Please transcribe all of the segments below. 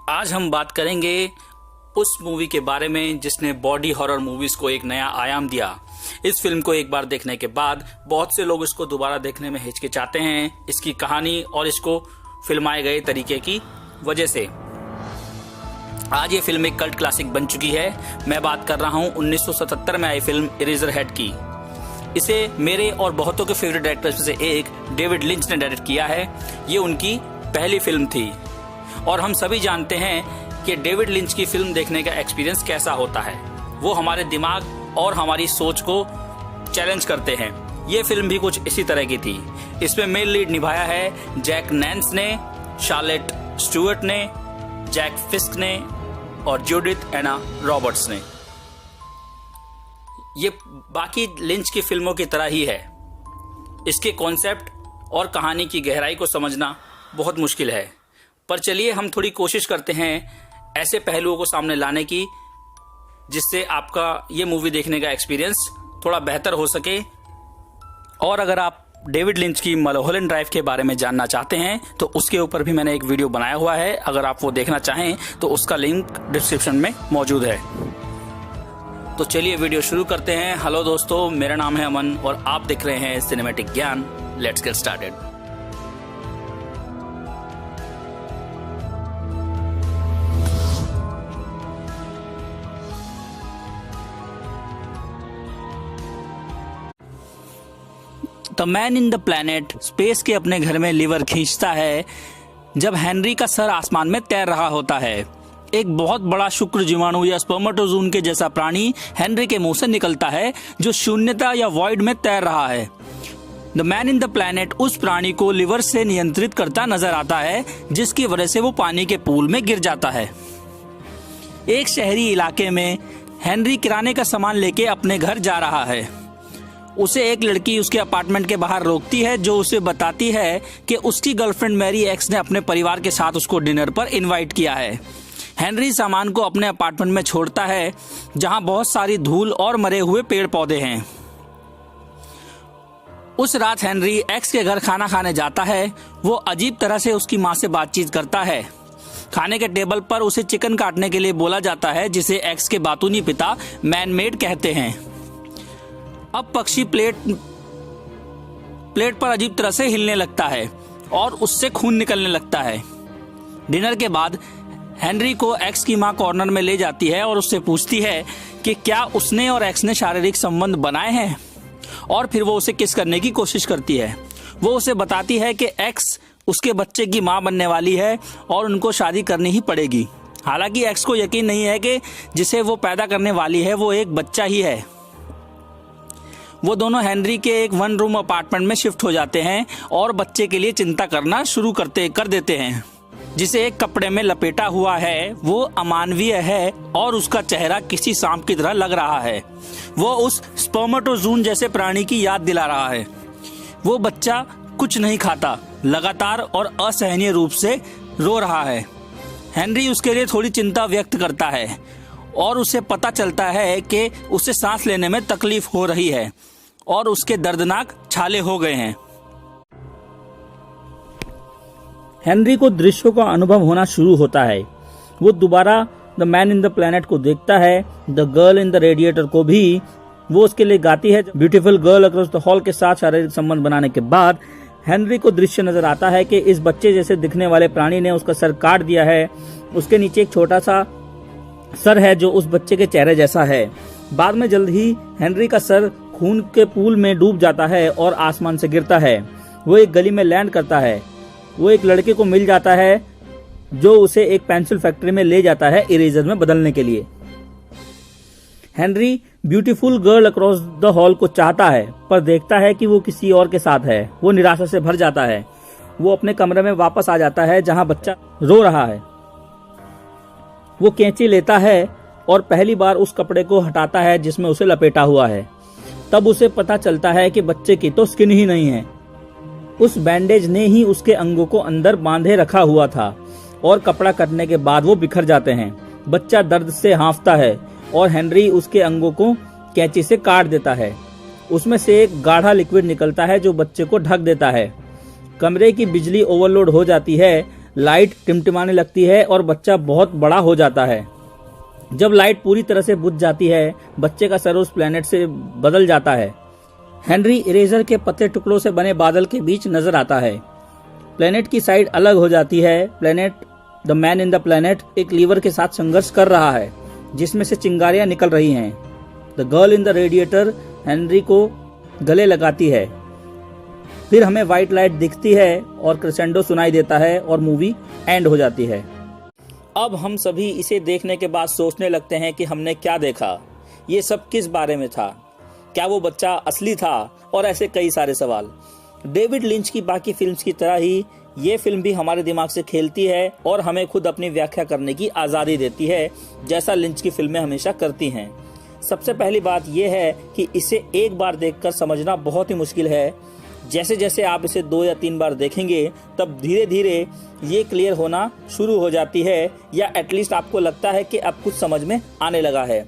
आज हम बात करेंगे उस मूवी के बारे में जिसने बॉडी हॉरर मूवीज को एक नया आयाम दिया। इस फिल्म को एक बार देखने के बाद बहुत से लोग इसको दोबारा देखने में हिचकिचाते हैं, इसकी कहानी और इसको फिल्माए गए तरीके की वजह से। आज ये फिल्म एक कल्ट क्लासिक बन चुकी है। मैं बात कर रहा हूँ 1977 में आई फिल्म इरेजरहेड की। इसे मेरे और बहुतों के फेवरेट डायरेक्टर्स में से एक डेविड लिंच ने डायरेक्ट किया है। ये उनकी पहली फिल्म थी और हम सभी जानते हैं कि डेविड लिंच की फिल्म देखने का एक्सपीरियंस कैसा होता है। वो हमारे दिमाग और हमारी सोच को चैलेंज करते हैं। ये फिल्म भी कुछ इसी तरह की थी। इसमें मेन लीड निभाया है जैक नैंस ने, शार्लेट स्टुअर्ट ने, जैक फिस्क ने और जूडिथ एना रॉबर्ट्स ने। ये बाकी लिंच की फिल्मों की तरह ही है। इसके कॉन्सेप्ट और कहानी की गहराई को समझना बहुत मुश्किल है, पर चलिए हम थोड़ी कोशिश करते हैं ऐसे पहलुओं को सामने लाने की जिससे आपका ये मूवी देखने का एक्सपीरियंस थोड़ा बेहतर हो सके। और अगर आप डेविड लिंच की मलहोलैंड ड्राइव के बारे में जानना चाहते हैं तो उसके ऊपर भी मैंने एक वीडियो बनाया हुआ है। अगर आप वो देखना चाहें तो उसका लिंक डिस्क्रिप्शन में मौजूद है। तो चलिए वीडियो शुरू करते हैं। हेलो दोस्तों, मेरा नाम है अमन और आप देख रहे हैं सिनेमैटिक ज्ञान। Let's get started. The man in the planet space के अपने घर में लीवर खींचता है जब हेनरी का सर आसमान में तैर रहा होता है। एक बहुत बड़ा शुक्र जीवाणु या स्पर्मेटोजोन के जैसा प्राणी हेनरी के मुंह से निकलता है जो शून्यता या वॉइड में तैर रहा है। The man in the planet उस प्राणी को लीवर से नियंत्रित करता नजर आता है जिसकी वजह से वो पानी के पूल में गिर जाता है। एक शहरी इलाके में हेनरी किराने का सामान लेके अपने घर जा रहा है। उसे एक लड़की उसके अपार्टमेंट के बाहर रोकती है जो उसे बताती है कि उसकी गर्लफ्रेंड मैरी एक्स ने अपने परिवार के साथ उसको डिनर पर इनवाइट किया है। हेनरी सामान को अपने अपार्टमेंट में छोड़ता है जहां बहुत सारी धूल और मरे हुए पेड़ पौधे हैं। उस रात हेनरी एक्स के घर खाना खाने जाता है। वो अजीब तरह से उसकी माँ से बातचीत करता है। खाने के टेबल पर उसे चिकन काटने के लिए बोला जाता है जिसे एक्स के बातूनी पिता मैनमेड कहते हैं। अब पक्षी प्लेट पर अजीब तरह से हिलने लगता है और उससे खून निकलने लगता है। डिनर के बाद हेनरी को एक्स की मां कॉर्नर में ले जाती है और उससे पूछती है कि क्या उसने और एक्स ने शारीरिक संबंध बनाए हैं, और फिर वो उसे किस करने की कोशिश करती है। वो उसे बताती है कि एक्स उसके बच्चे की मां बनने वाली है और उनको शादी करनी ही पड़ेगी। हालांकि एक्स को यकीन नहीं है कि जिसे वो पैदा करने वाली है वो एक बच्चा ही है। वो दोनों हेनरी के एक 1 रूम अपार्टमेंट में शिफ्ट हो जाते हैं और बच्चे के लिए चिंता करना शुरू कर देते हैं। जिसे एक कपड़े में लपेटा हुआ है वो अमानवीय है और उसका चेहरा किसी सांप की तरह लग रहा है। वो उस स्पर्मेटोजोन जैसे प्राणी की याद दिला रहा है। वो बच्चा कुछ नहीं खाता, लगातार और असहनीय रूप से रो रहा है। हेनरी उसके लिए थोड़ी चिंता व्यक्त करता है और उसे पता चलता है कि उसे सांस लेने में तकलीफ हो रही है और उसके दर्दनाक छाले हो गए हैं। हेनरी को दृश्यों का अनुभव होना शुरू होता है। वो दोबारा the man in the planet को देखता है। The girl in the radiator को भी वो उसके लिए गाती है। Beautiful girl across the hall के साथ शारीरिक संबंध बनाने के बाद हेनरी को दृश्य नजर आता है कि इस बच्चे जैसे दिखने वाले प्राणी ने उसका सर काट दिया है। उसके नीचे एक छोटा सा सर है जो उस बच्चे के चेहरे जैसा है। बाद में जल्द ही हेनरी का सर खून के पूल में डूब जाता है और आसमान से गिरता है। वो एक गली में लैंड करता है। वो एक लड़के को मिल जाता है जो उसे एक पेंसिल फैक्ट्री में ले जाता है इरेजर में बदलने के लिए। Henry beautiful girl across the hall को चाहता है पर देखता है कि वो किसी और के साथ है। वो निराशा से भर जाता है। वो अपने कमरे में वापस आ जाता है जहां बच्चा रो रहा है। वो कैंची लेता है और पहली बार उस कपड़े को हटाता है जिसमें उसे लपेटा हुआ है। तब उसे पता चलता है कि बच्चे की तो स्किन ही नहीं है। उस बैंडेज ने ही उसके अंगों को अंदर बांधे रखा हुआ था और कपड़ा कटने के बाद वो बिखर जाते हैं। बच्चा दर्द से हांफता है और हेनरी उसके अंगों को कैंची से काट देता है। उसमें से एक गाढ़ा लिक्विड निकलता है जो बच्चे को ढक देता है। कमरे की बिजली ओवरलोड हो जाती है। लाइट टिमटिमाने लगती है और बच्चा बहुत बड़ा हो जाता है। जब लाइट पूरी तरह से बुझ जाती है, बच्चे का सर उस प्लेनेट से बदल जाता है। हेनरी इरेजर के पतले टुकड़ों से बने बादल के बीच नजर आता है। प्लेनेट की साइड अलग हो जाती है। The man in the planet एक लीवर के साथ संघर्ष कर रहा है जिसमें से चिंगारियां निकल रही हैं। The girl in the radiator Henry को गले लगाती है। फिर हमें व्हाइट लाइट दिखती है और क्रेसेंडो सुनाई देता है और मूवी एंड हो जाती है। अब हम सभी इसे देखने के बाद सोचने लगते हैं कि हमने क्या देखा, ये सब किस बारे में था, क्या वो बच्चा असली था, और ऐसे कई सारे सवाल। डेविड लिंच की बाकी फिल्म्स की तरह ही ये फिल्म भी हमारे दिमाग से खेलती है और हमें खुद अपनी व्याख्या करने की आज़ादी देती है, जैसा लिंच की फिल्में हमेशा करती हैं। सबसे पहली बात यह है कि इसे एक बार देखकर समझना बहुत ही मुश्किल है। जैसे जैसे आप इसे 2 या 3 बार देखेंगे तब धीरे धीरे ये क्लियर होना शुरू हो जाती है, या एटलीस्ट आपको लगता है कि अब कुछ समझ में आने लगा है।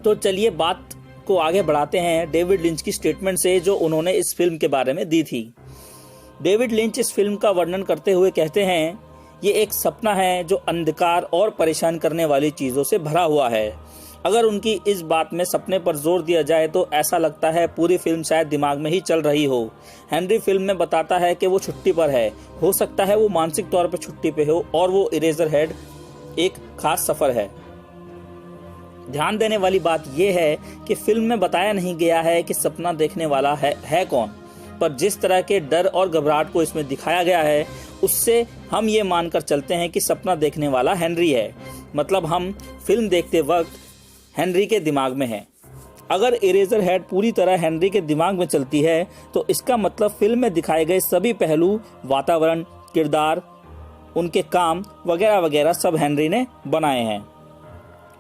तो चलिए बात को आगे बढ़ाते हैं डेविड लिंच की स्टेटमेंट से जो उन्होंने इस फिल्म के बारे में दी थी। डेविड लिंच इस फिल्म का वर्णन करते हुए कहते हैं, ये एक सपना है जो अंधकार और परेशान करने वाली चीज़ों से भरा हुआ है। अगर उनकी इस बात में सपने पर जोर दिया जाए तो ऐसा लगता है पूरी फिल्म शायद दिमाग में ही चल रही हो। हेनरी फिल्म में बताता है कि वो छुट्टी पर है, हो सकता है वो मानसिक तौर पर छुट्टी पे हो और वो इरेजर हेड एक खास सफर है। ध्यान देने वाली बात यह है कि फिल्म में बताया नहीं गया है कि सपना देखने वाला है कौन, पर जिस तरह के डर और घबराहट को इसमें दिखाया गया है उससे हम ये मानकर चलते हैं कि सपना देखने वाला हेनरी है। मतलब हम फिल्म देखते वक्त हेनरी के दिमाग में है। अगर इरेजर हेड पूरी तरह हेनरी के दिमाग में चलती है तो इसका मतलब फिल्म में दिखाए गए सभी पहलू, वातावरण, किरदार, उनके काम वगैरह वगैरह सब हेनरी ने बनाए हैं।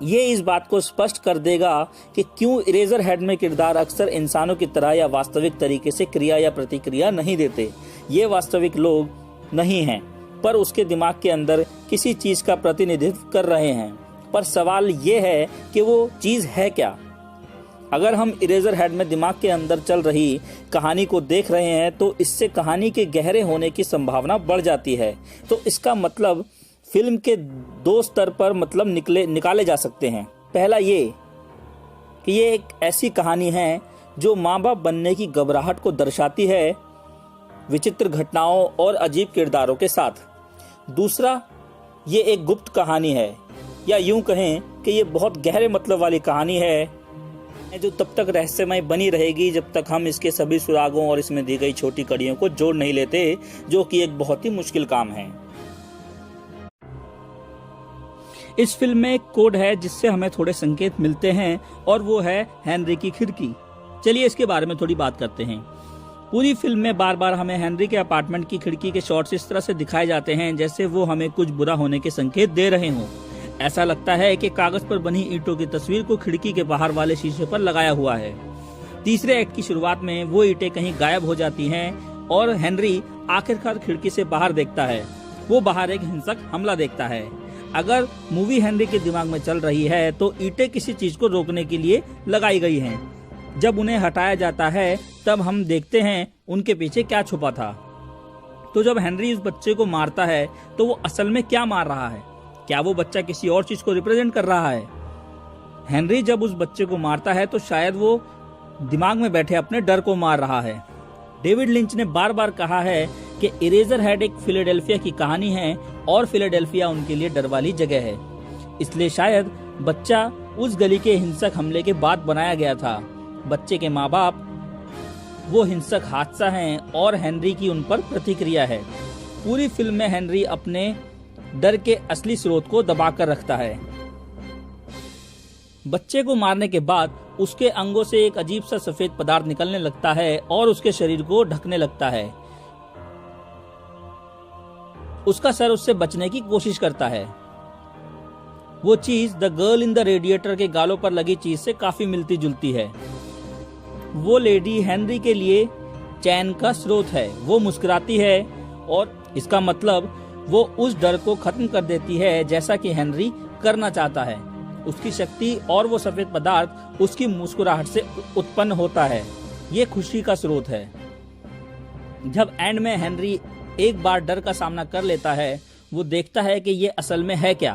ये इस बात को स्पष्ट कर देगा कि क्यों इरेजर हेड में किरदार अक्सर इंसानों की तरह या वास्तविक तरीके से क्रिया या प्रतिक्रिया नहीं देते। ये वास्तविक लोग नहीं हैं, पर उसके दिमाग के अंदर किसी चीज का प्रतिनिधित्व कर रहे हैं। पर सवाल ये है कि वो चीज है क्या। अगर हम इरेजर हेड में दिमाग के अंदर चल रही कहानी को देख रहे हैं तो इससे कहानी के गहरे होने की संभावना बढ़ जाती है। तो इसका मतलब फिल्म के 2 स्तर पर मतलब निकाले जा सकते हैं। पहला ये कि ये एक ऐसी कहानी है जो माँ बाप बनने की घबराहट को दर्शाती है, विचित्र घटनाओं और अजीब किरदारों के साथ। दूसरा, ये एक गुप्त कहानी है, या यूं कहें कि ये बहुत गहरे मतलब वाली कहानी है जो तब तक रहस्यमय बनी रहेगी जब तक हम इसके सभी सुरागों और इसमें दी गई छोटी कड़ियों को जोड़ नहीं लेते, जो कि एक बहुत ही मुश्किल काम है। इस फिल्म में एक कोड है जिससे हमें थोड़े संकेत मिलते हैं और वो है हेनरी की खिड़की। चलिए इसके बारे में थोड़ी बात करते हैं। पूरी फिल्म में बार बार हमें हेनरी के अपार्टमेंट की खिड़की के शॉट्स इस तरह से दिखाए जाते हैं जैसे वो हमें कुछ बुरा होने के संकेत दे रहे हों। ऐसा लगता है कि कागज पर बनी ईंटों की तस्वीर को खिड़की के बाहर वाले शीशे पर लगाया हुआ है। तीसरे एक्ट की शुरुआत में वो ईंटें कहीं गायब हो जाती हैं और हेनरी आखिरकार खिड़की से बाहर देखता है। वो बाहर एक हिंसक हमला देखता है। अगर मूवी हेनरी के दिमाग में चल रही है तो ईंटें किसी चीज को रोकने के लिए लगाई गई हैं। जब उन्हें हटाया जाता है तब हम देखते हैं उनके पीछे क्या छुपा था। तो जब हेनरी उस बच्चे को मारता है तो वो असल में क्या मार रहा है? क्या वो बच्चा किसी और चीज को रिप्रेजेंट कर रहा है? हेनरी जब उस बच्चे को मारता है तो शायद वो दिमाग में बैठे अपने डर को मार रहा है। डेविड लिंच ने बार बार कहा है कि इरेजर हेड एक फिलाडेल्फिया की कहानी है और फिलाडेल्फिया उनके लिए डर वाली जगह है। इसलिए शायद बच्चा उस गली के हिंसक हमले के बाद बनाया गया था। बच्चे के माँ बाप वो हिंसक हादसा हैं और हेनरी की उन पर प्रतिक्रिया है। पूरी फिल्म में हेनरी अपने डर के असली स्रोत को दबाकर रखता है। बच्चे को मारने के बाद उसके अंगों से एक अजीब सा सफेद पदार्थ निकलने लगता है और उसके शरीर को ढकने लगता है। उसका सर उससे बचने की कोशिश करता है। वो चीज the girl in the radiator के गालों पर लगी चीज से काफी मिलती जुलती है। वो लेडी हेनरी के लिए चैन का स्रोत है। वो मुस्कुराती है और इसका मतलब वो उस डर को खत्म कर देती है जैसा कि हेनरी करना चाहता है। उसकी शक्ति और वो सफेद पदार्थ उसकी मुस्कुराहट से उत्पन्न होता है। ये खुशी का स्रोत है। जब एंड में हेनरी एक बार डर का सामना कर लेता है, वो देखता है कि ये असल में है क्या,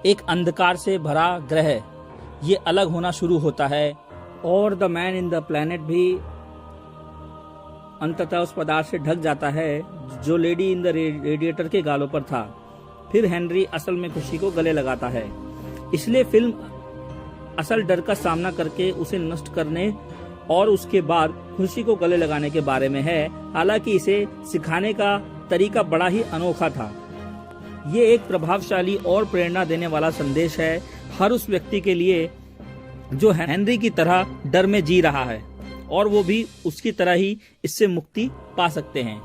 एक अंधकार से भरा ग्रह। ये अलग होना शुरू होता है और the man in the planet भी अंततः उस पदार्थ से ढक जाता है जो लेडी इन द रेडिएटर के गालों पर था। फिर हेनरी असल में खुशी को गले लगाता है। इसलिए फिल्म असल डर का सामना करके उसे नष्ट करने और उसके बाद खुशी को गले लगाने के बारे में है। हालांकि इसे सिखाने का तरीका बड़ा ही अनोखा था। ये एक प्रभावशाली और प्रेरणा देने वाला संदेश है हर उस व्यक्ति के लिए जो हेनरी की तरह डर में जी रहा है, और वो भी उसकी तरह ही इससे मुक्ति पा सकते हैं।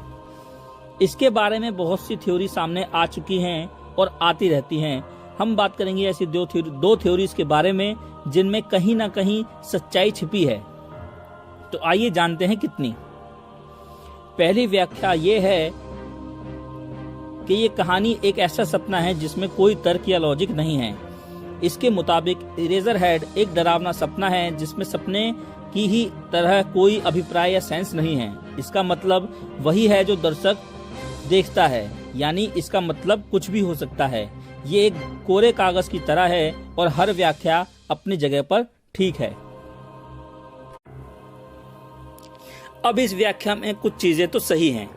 इसके बारे में बहुत सी थ्योरी सामने आ चुकी हैं और आती रहती हैं। हम बात करेंगे ऐसी दो थ्योरीज के बारे में जिनमें कहीं ना कहीं सच्चाई छिपी है। तो आइए जानते हैं कितनी। पहली व्याख्या ये है कि ये कहानी एक ऐसा सपना है जिसमें कोई तर्क या लॉजिक नहीं है। इसके मुताबिक इरेजर हेड एक डरावना सपना है जिसमें सपने की ही तरह कोई अभिप्राय या सेंस नहीं है। इसका मतलब वही है जो दर्शक देखता है, यानी इसका मतलब कुछ भी हो सकता है। ये एक कोरे कागज की तरह है और हर व्याख्या अपनी जगह पर ठीक है। अब इस व्याख्या में कुछ चीजें तो सही हैं।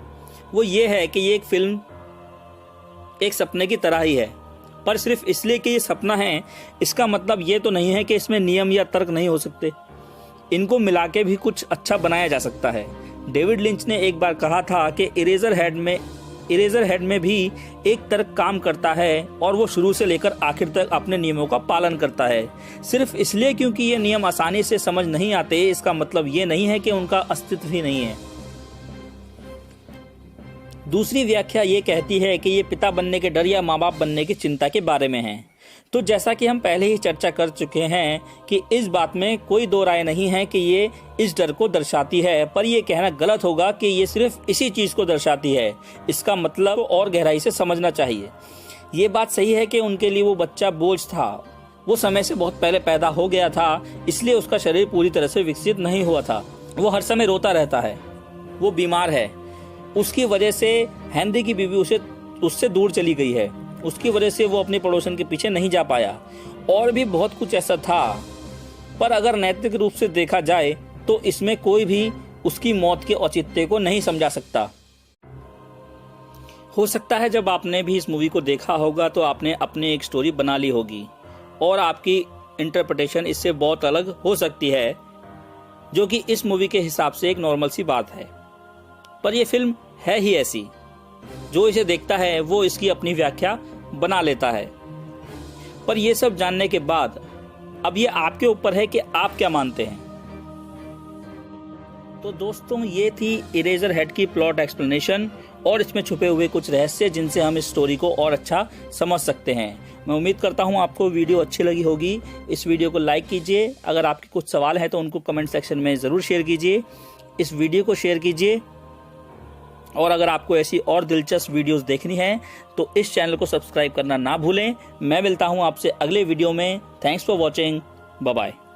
वो ये है कि ये एक फिल्म एक सपने की तरह ही है, पर सिर्फ इसलिए कि ये सपना है इसका मतलब ये तो नहीं है कि इसमें नियम या तर्क नहीं हो सकते। इनको मिला के भी कुछ अच्छा बनाया जा सकता है। डेविड लिंच ने एक बार कहा था कि इरेजर हेड में भी एक तर्क काम करता है और वो शुरू से लेकर आखिर तक अपने नियमों का पालन करता है। सिर्फ इसलिए क्योंकि ये नियम आसानी से समझ नहीं आते, इसका मतलब ये नहीं है कि उनका अस्तित्व ही नहीं है। दूसरी व्याख्या ये कहती है कि ये पिता बनने के डर या माँ बाप बनने की चिंता के बारे में है। तो जैसा कि हम पहले ही चर्चा कर चुके हैं कि इस बात में कोई दो राय नहीं है कि ये इस डर को दर्शाती है, पर यह कहना गलत होगा कि ये सिर्फ इसी चीज को दर्शाती है। इसका मतलब और गहराई से समझना चाहिए। ये बात सही है कि उनके लिए वो बच्चा बोझ था। वो समय से बहुत पहले पैदा हो गया था, इसलिए उसका शरीर पूरी तरह से विकसित नहीं हुआ था। वो हर समय रोता रहता है, वो बीमार है। उसकी वजह से हेनरी की बीवी उससे दूर चली गई है। उसकी वजह से वो अपने पड़ोसन के पीछे नहीं जा पाया, और भी बहुत कुछ ऐसा था। पर अगर नैतिक रूप से देखा जाए तो इसमें कोई भी उसकी मौत के औचित्य को नहीं समझा सकता। हो सकता है जब आपने भी इस मूवी को देखा होगा तो आपने अपनी एक स्टोरी बना ली होगी और आपकी इंटरप्रिटेशन इससे बहुत अलग हो सकती है, जो कि इस मूवी के हिसाब से एक नॉर्मल सी बात है। पर यह फिल्म है ही ऐसी, जो इसे देखता है वो इसकी अपनी व्याख्या बना लेता है। पर यह सब जानने के बाद अब ये आपके ऊपर है कि आप क्या मानते हैं। तो दोस्तों, ये थी इरेजर हेड की प्लॉट एक्सप्लेनेशन और इसमें छुपे हुए कुछ रहस्य जिनसे हम इस स्टोरी को और अच्छा समझ सकते हैं। मैं उम्मीद करता हूँ आपको वीडियो अच्छी लगी होगी। इस वीडियो को लाइक कीजिए। अगर आपके कुछ सवाल हैं तो उनको कमेंट सेक्शन में ज़रूर शेयर कीजिए। इस वीडियो को शेयर कीजिए, और अगर आपको ऐसी और दिलचस्प वीडियोस देखनी है तो इस चैनल को सब्सक्राइब करना ना भूलें। मैं मिलता हूं आपसे अगले वीडियो में। Thanks for watching. Bye bye.